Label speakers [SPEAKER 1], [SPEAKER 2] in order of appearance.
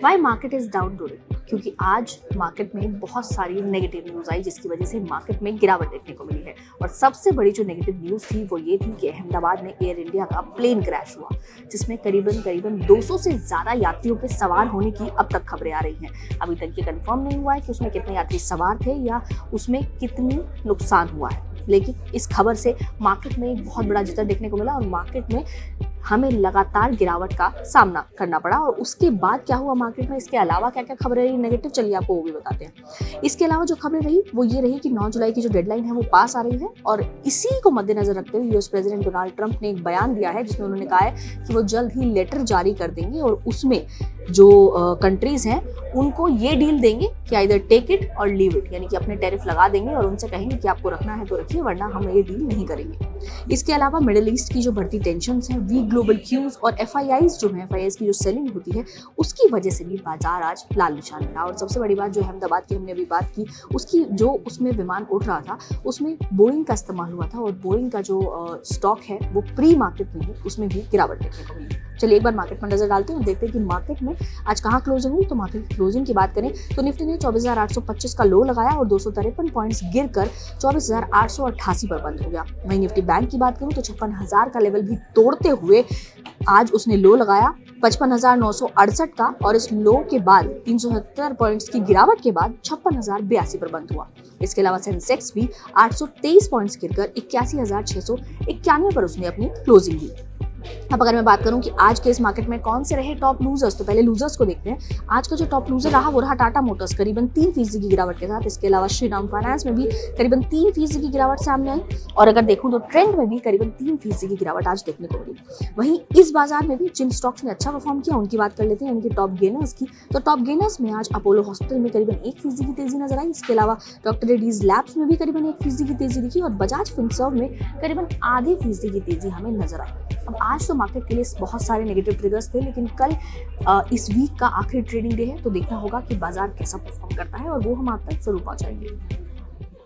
[SPEAKER 1] Y market is down today? क्योंकि आज market में बहुत सारी नेगेटिव न्यूज आई जिसकी वजह से मार्केट में गिरावट देखने को मिली है। और सबसे बड़ी जो नेगेटिव न्यूज थी वो ये थी कि अहमदाबाद में एयर इंडिया का प्लेन क्रैश हुआ, जिसमें करीबन 200 से ज्यादा यात्रियों के सवार होने की अब तक खबरें आ रही हैं। अभी तक ये कंफर्म नहीं हुआ है कि उसमें कितने यात्री सवार थे या उसमें कितनी नुकसान हुआ है, लेकिन इस खबर से मार्केट में एक बहुत बड़ा जितना देखने को मिला और मार्केट में हमें लगातार गिरावट का सामना करना पड़ा। और उसके बाद क्या हुआ मार्केट में, इसके अलावा क्या क्या खबरें रही नेगेटिव, चलिए आपको वो भी बताते हैं। इसके अलावा जो खबरें रही वो ये रही कि 9 जुलाई की जो डेडलाइन है वो पास आ रही है और इसी को मद्देनजर रखते हुए यूएस प्रेसिडेंट डोनाल्ड ट्रंप ने एक बयान दिया है जिसमें उन्होंने कहा है कि वो जल्द ही लेटर जारी कर देंगे और उसमें जो कंट्रीज हैं उनको ये डील देंगे कि आइदर टेक इट और लीव इट, यानी कि अपने टैरिफ लगा देंगे और उनसे कहेंगे कि आपको रखना है तो रखिए वरना हम ये डील नहीं करेंगे। इसके अलावा मिडिल ईस्ट की जो बढ़ती टेंशन्स हैं, वीक ग्लोबल क्यूज और एफआईआईज जो है, एफआईआईज की जो सेलिंग होती है उसकी वजह से भी बाजार आज लाल निशान रहा। और सबसे बड़ी बात जो अहमदाबाद की हमने अभी बात की, उसकी जो उसमें विमान उड़ रहा था उसमें बोइंग का इस्तेमाल हुआ था और बोइंग का जो स्टॉक है वो प्री मार्केट में ही उसमें भी गिरावट देखने को मिली। चलिए एक बार मार्केट पर नजर डालते हैं और देखते हैं कि मार्केट में आज कहाँ क्लोजिंग हुई। तो मार्केट क्लोजिंग की बात करें तो निफ्टी ने 24,825 का लो लगाया और 253 पॉइंट्स गिरकर 24,888 पर बंद हो गया। वहीं निफ्टी बैंक की बात करूं तो 56,000 का लेवल भी तोड़ते हुए आज उसने लो लगाया 55,968 का और इस लो के बाद 370 पॉइंट्स की गिरावट के बाद 56,082 पर बंद हुआ। इसके अलावा सेंसेक्स भी 823 पॉइंट्स गिरकर 81,691 पर उसने अपनी क्लोजिंग दी। अब अगर मैं बात करूं कि आज के इस मार्केट में कौन से रहे टॉप लूजर्स, तो पहले लूजर्स को देखते हैं। आज का जो टॉप लूजर रहा वो रहा टाटा मोटर्स करीबन 3% की गिरावट के साथ। इसके अलावा श्रीराम फाइनेंस में भी करीबन 3% की गिरावट सामने आई और अगर देखूं तो ट्रेंड में भी करीबन 3% की गिरावट आज देखने को मिली। वहीं इस बाजार में भी जिन स्टॉक्स ने अच्छा परफॉर्म किया उनकी बात कर लेते हैं, यानी कि टॉप गेनर्स की। तो टॉप गेनर्स में आज अपोलो हॉस्पिटल में करीबन 1% की तेजी नजर आई। इसके अलावा डॉक्टर रेड्डीज लैब्स में भी करीबन 1% की तेजी दिखी और बजाज फिनसर्व में करीबन आधे फीसदी की तेजी हमें नजर आई। अब आज तो मार्केट के लिए बहुत सारे नेगेटिव ट्रिगर्स थे, लेकिन कल इस वीक का आखिरी ट्रेडिंग डे है तो देखना होगा कि बाजार कैसा परफॉर्म करता है और वो हम आप तक जरूर पहुंचाएंगे।